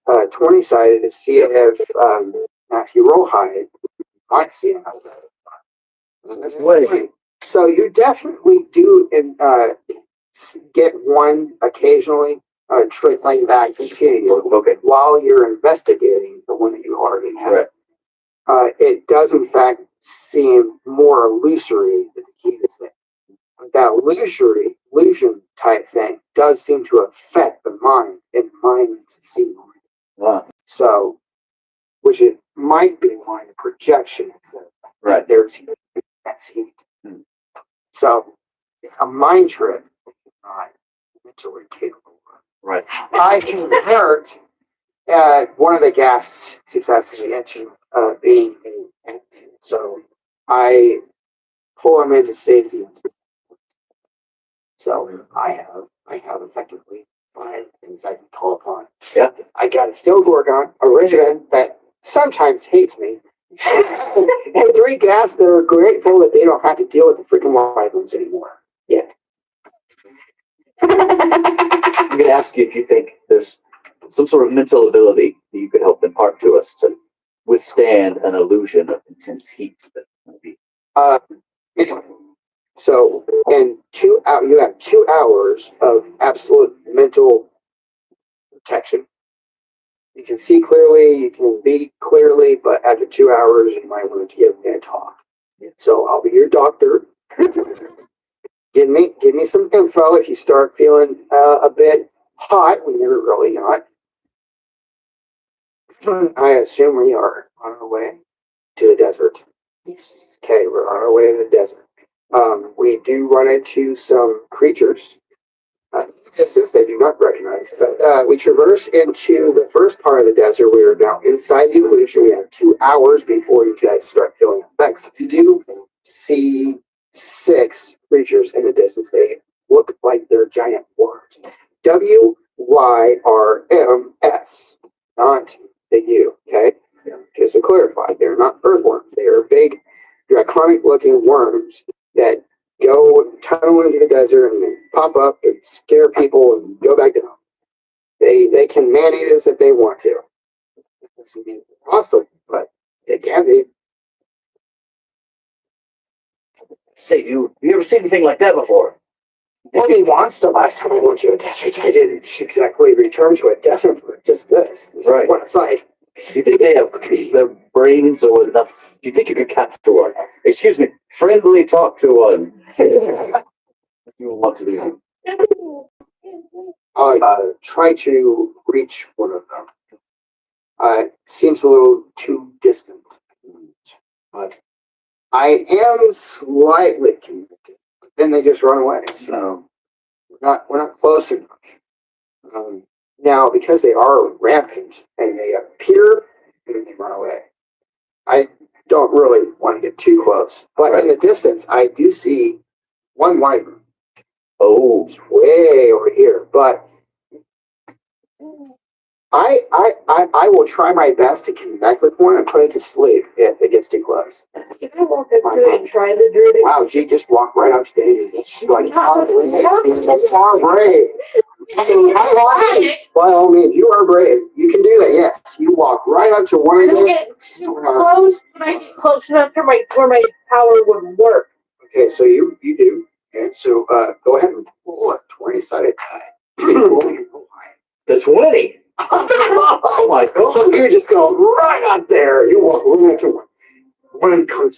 20-sided to see if you roll high, you might see another. So you definitely do get one occasionally, trickling back to you while you're investigating the one that you already have. Right. It does in fact seem more illusory that the heat is there. That illusion type thing does seem to affect the mind, and the mind makes it seem like. So, which it might be why the projection is that there's heat. That's heat. So, a mind trick is not mentally capable of. Right. I convert one of the guests successfully into being an entity. So, I pull him into safety. So I have effectively 5 things I can call upon. Yeah. I got a steel gorgon, a Riven that sometimes hates me. And 3 gas that are grateful that they don't have to deal with the freaking wyverns anymore. Yet. I'm going to ask you if you think there's some sort of mental ability that you could help impart to us to withstand an illusion of intense heat. That might be. Anyway, so in 2 hours, you have 2 hours of absolute mental protection. You can see clearly, you can be clearly, but after 2 hours, you might want to give me a talk. So I'll be your doctor. Give me some info if you start feeling a bit hot when you're really not. I assume we are on our way to the desert. Yes. Okay, we're on our way to the desert. We do run into some creatures. Distance they do not recognize. We traverse into the first part of the desert. We are now inside the illusion. We have 2 hours before you guys start feeling effects. You do see 6 creatures in the distance. They look like they're giant worms. WYRMS, not the U. Okay, just to clarify, they're not earthworms. They are big, draconic-looking worms that go tunnel into the desert and pop up and scare people and go back down. They can man-eat us if they want to. This would be hostile, but they can be. Say, you ever seen anything like that before? Only once the last time I went to a desert, I didn't exactly return to a desert for just this. This Right. is one aside. Do you think they have their brains or enough? Do you think you could capture one? Excuse me, friendly talk to one. If you want to do. I'll try to reach one of them. It seems a little too distant, but I am slightly convicted. But then they just run away, so we're not close enough. Now, because they are rampant and they appear and then they run away, I don't really want to get too close. But in the distance, I do see one wyvern. Oh, It's way over here, but I will try my best to connect with one and put it to sleep if it gets too close. Can I walk up to it and try the druid? Wow, G just walked right up to David. It's like, how brave. How brave. By all means, you are brave. You can do that, yes. You walk right up to one I of don't them. get close, but I get close enough to where my power would work. Okay, so you do. And so go ahead and roll a 20-sided die. the 20. Oh my god. So you just go right up there. You walk right up to one. One comes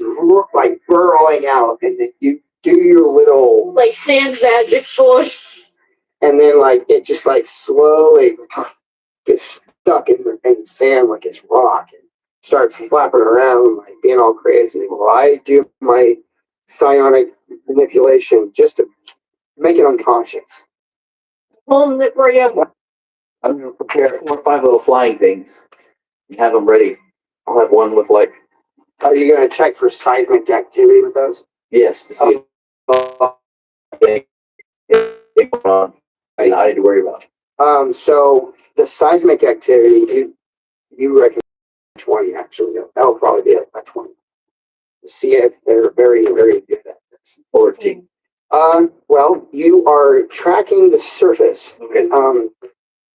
like burrowing out, and then you do your little Like sand magic push. and then like it just like slowly gets stuck in sand like it's rock and starts flapping around like being all crazy. Well, I do my psionic manipulation just to make it unconscious. Holding it for you. I'm going to prepare 4 or 5 little flying things and have them ready. I'll have one with like, Are you gonna check for seismic activity with those? yes, to see if going on. And I had to worry about. So the seismic activity, you reckon 20 actually. That'll probably be a 20. See if they're very, very good at this. 14. Well, you are tracking the surface. Okay.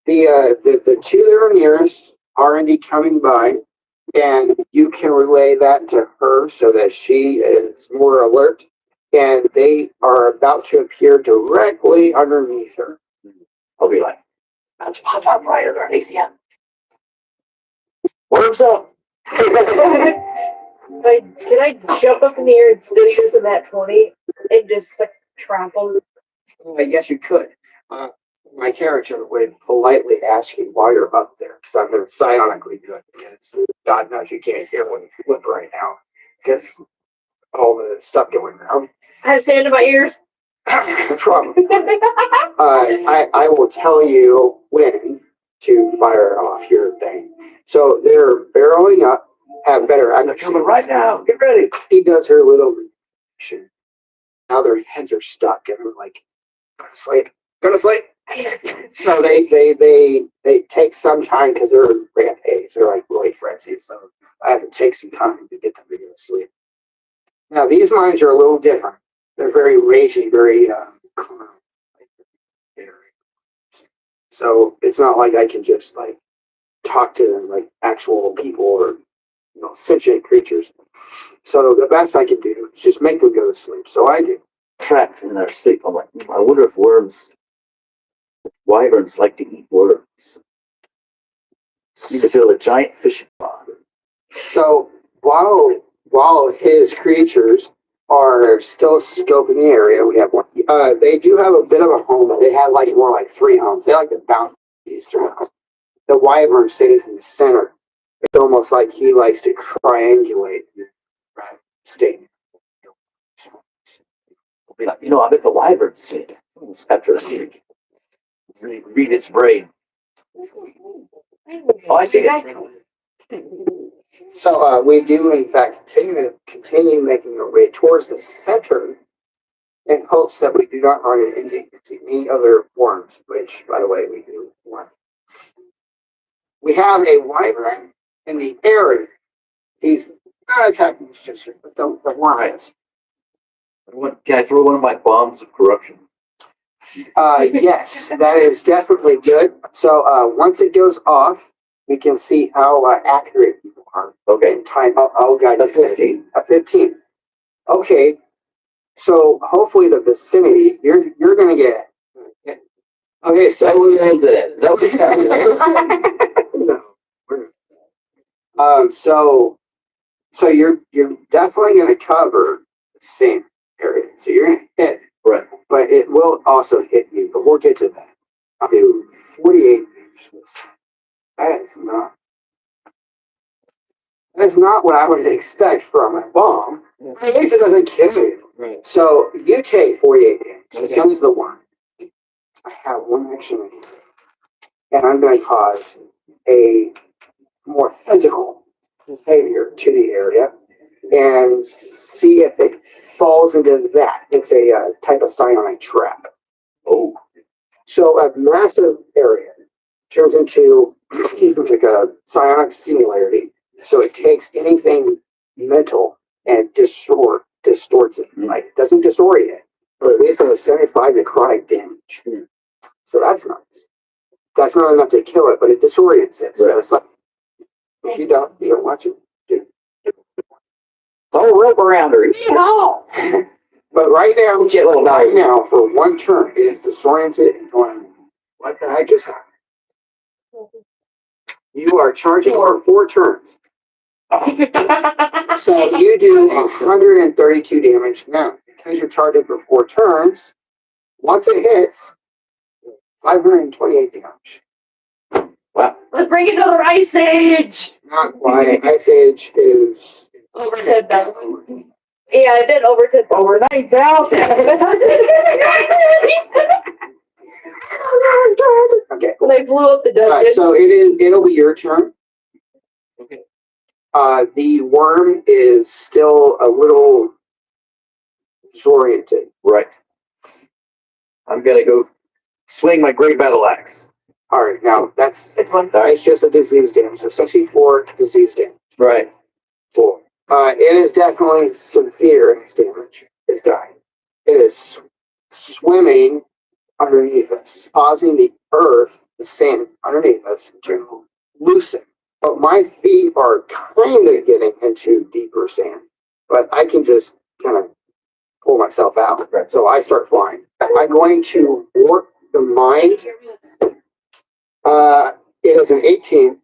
The 2 that are nearest are indeed coming by, and you can relay that to her so that she is more alert, and they are about to appear directly underneath her. I'll be like, I'll just pop up right underneath you. Worms up. Can I jump up in the air instead of using that 20 and just like trap them? I guess you could. My character would politely ask you why you're up there, because I'm going to psionically do it, because God knows you can't hear when you flip right now, because all the stuff going around. I have sand in my ears. No problem. I will tell you when to fire off your thing. So they're barreling up, have better They're coming right now. Get ready. She does her little reaction. Now their heads are stuck, and they're like, go to sleep, go to sleep. So they take some time because they're rampage. They're like really frenzied. So I have to take some time to get them to go to sleep. Now these mines are a little different. They're very raging, very calm. So it's not like I can just like talk to them like actual people or sentient creatures. So the best I can do is just make them go to sleep. So I do. Trapped in their sleep. I'm like, I wonder if wyverns like to eat worms. Need to build a giant fishing pond. So while his creatures are still scoping the area, we have one. They do have a bit of a home. They have like more like 3 homes. They like to bounce these throughout. The wyvern stays in the center. It's almost like he likes to triangulate, right? Stay. Be like, I bet the wyvern said after the read its brain. Oh, I see it. So we do, in fact, continue making our way towards the center in hopes that we do not run into any other worms, which, by the way, we do want. We have a wyvern in the area. He's not attacking us just yet, but the worm is. Can I throw one of my bombs of corruption? Yes, that is definitely good. So once it goes off, we can see how accurate people are. Okay. In time, I'll guide you. A 15. A 15. Okay. So hopefully the vicinity, you're going to get. Okay, so that was no. So you're definitely going to cover the same area. So you're going to hit. Right. But it will also hit you. But we'll get to that. I'll do 48 damage. That is not what I would expect from a bomb. At least it doesn't kill you. Right. So you take 48 damage. Okay. So is the one. I have one action, and I'm going to cause a more physical behavior to the area and see if it falls into that. It's a type of psionic trap. Oh. So a massive area turns into like a psionic singularity. So it takes anything mental and distorts it. Like it doesn't disorient, or at least has a 75 necrotic damage. So that's nice. That's not enough to kill it, but it disorients it. So it's like if you don't watch it, dude. Throw a rope around her. No. But right now, for one turn, it is disoriented and going, what the heck just happened? You are charging for 4 turns. So you do 132 damage. Now, because you're charging for 4 turns, once it hits, 528 damage. Wow. Let's bring another Ice Age! Not quite. Ice Age is over 10,000. Yeah, it did over 10,000. Over 9,000! Okay. When I blew up the dungeon. So it'll be your turn. Okay. The worm is still a little disoriented. Right. I'm gonna go swing my great battle axe. All right, now it's just a disease damage. So 64 disease damage. Right. 4. It is definitely severe in its damage. It's dying. It is swimming underneath us, causing the earth, the sand underneath us, to loosen. But my feet are kind of getting into deeper sand. But I can just kind of pull myself out. Right. So I start flying. I'm going to warp the mind. It is an 18.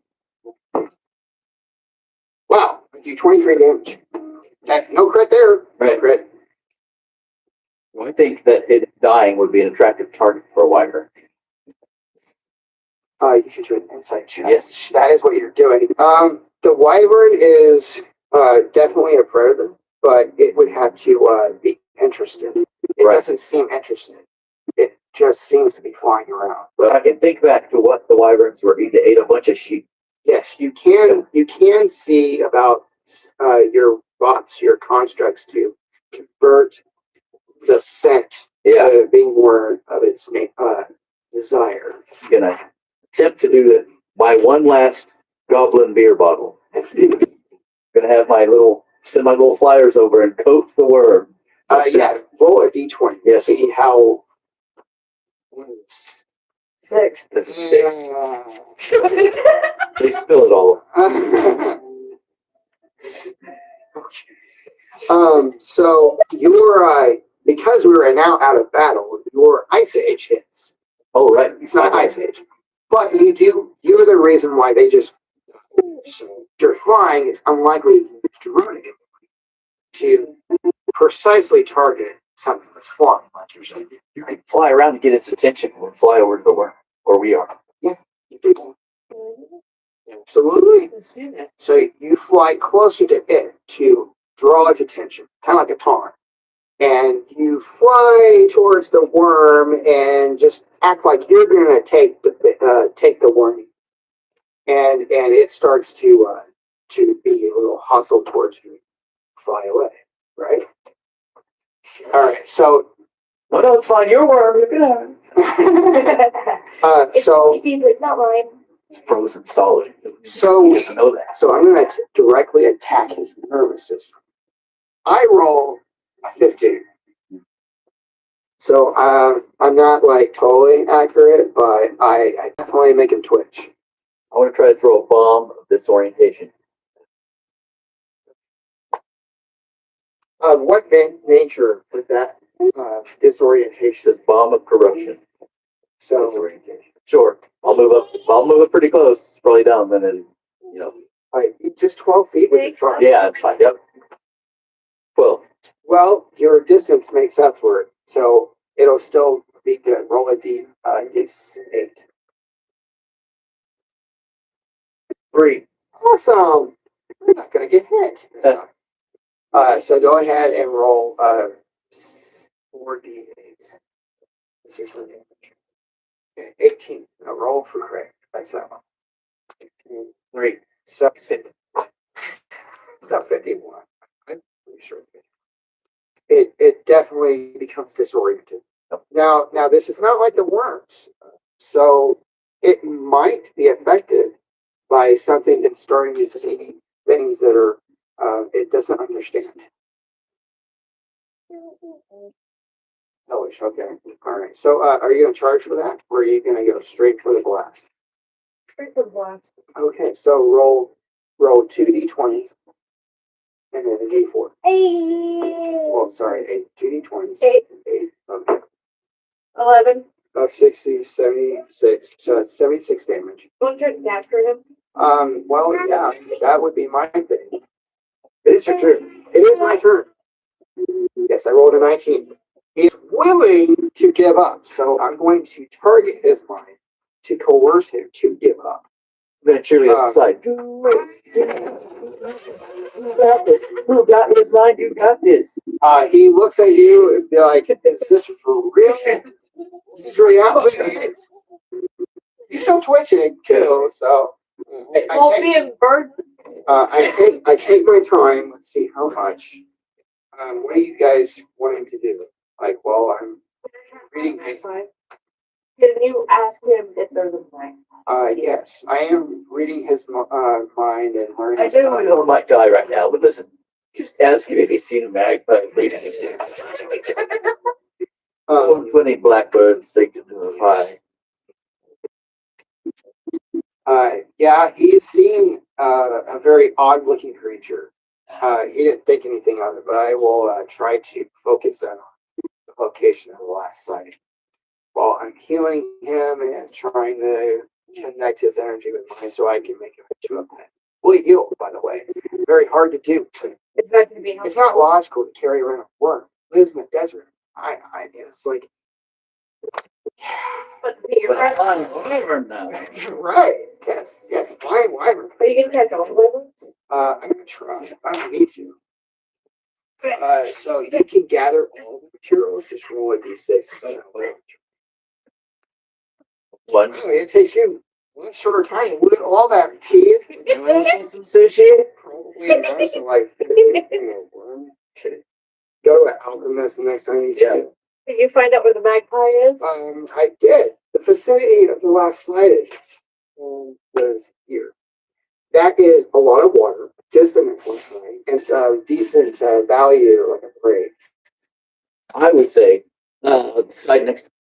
Wow, I do 23 damage. No crit there. Right. Crit. Well, I think that it dying would be an attractive target for a wyvern. You can do an insight check. Yes. That is what you're doing. The wyvern is definitely a predator, but it would have to be interested. It doesn't seem interested. It just seems to be flying around. But I can think back to what the wyverns were eating. They ate a bunch of sheep. Yes, you can see about your bots, your constructs to convert the scent to being more of its desire. Gonna attempt to do my one last goblin beer bottle. Gonna have my little send my little flyers over and coat the worm. Yeah, roll a d20. Yes. See how. 6. That's a 6. They spill it all. So your because we are now out of battle, your ice age hits. Oh, right. It's not ice age, but you're the reason why they just. So if you're flying, it's unlikely you can use drone to precisely target something that's flying, like you're saying. You can fly around to get its attention and fly over to the worm, or we are. Yeah, you do that. Absolutely. So you fly closer to it to draw its attention, kind of like a taunt. And you fly towards the worm and just act like you're going to take the worm. And it starts to be a little hostile towards you. Fly away, right? All right. So. No, it's fine. Your worm. You're good. It's easy, but not mine. It's frozen solid. So you just know that. So I'm going to directly attack his nervous system. I roll a 15. So I'm not like totally accurate, but I definitely make him twitch. I want to try to throw a bomb of disorientation. What nature would that disorientation? Says bomb of corruption. So Disorientation. Sure. I'll move up. I'll move up pretty close. It's probably down. Then it, like just 12 feet would be fine. Yeah, it's fine. Yep. 12. Well, your distance makes up for it, so it'll still be good. Roll a d8. 3. Awesome. You're not gonna get hit. So go ahead and roll 4 d8s. This is for damage. 18. Now roll for crit. That's that one. 18. 3. Sub 51. Sub 51. I'm pretty sure. It definitely becomes disoriented. Now this is not like the worms, so it might be affected by something that's starting to see things that are it doesn't understand. Hellish, okay. All right. So are you going to charge for that, or are you going to go straight for the blast? Straight for the blast. Okay, so roll 2 d20s and then a d4. 8. Well, sorry, 2 d20s. 8. 8. Okay. 11. 60, 76. So that's 76 damage. Want to capture him? Well, yeah, that would be my thing. It is your turn. It is my turn. Yes, I rolled a 19. He's willing to give up, so I'm going to target his mind to coerce him to give up. I'm going to cheer you outside. Who got this line? You got this. He looks at you and be like, is this for real? This is reality. He's still twitching too, so Won't be a burden. I take my time. Let's see how much. What are you guys wanting to do? Like, well, I'm reading his. Can you ask him if there's a plan? Yes, I am reading his mind and learning. I know he might die right now, but listen, just ask him if he's seen a magpie. 20 blackbirds baked into a pie. Yeah, he's seen a very odd-looking creature. He didn't think anything of it, but I will try to focus on the location of the last sight while I'm healing him and trying to connect his energy with mine so I can make him into a pet. Fully healed, by the way. Very hard to do. It's not going to be helpful. It's not logical to carry around a worm. Lives in the desert. It's like. But you're right. I'm Wyvern now. Right. Yes, flying wyvern. Are you going to catch all the wyverns? I'm gonna try. I don't need to. So you can gather all the materials. Just roll a d6. One. Oh, it takes you one shorter time to loot all that teeth. You want some sushi? Probably nice and like 1. Go to Alchemist the next time you see it. Did you find out where the magpie is? I did. The vicinity of the last slide was here. That is a lot of water, just on one side, and some decent value, like a grade. I would say, side next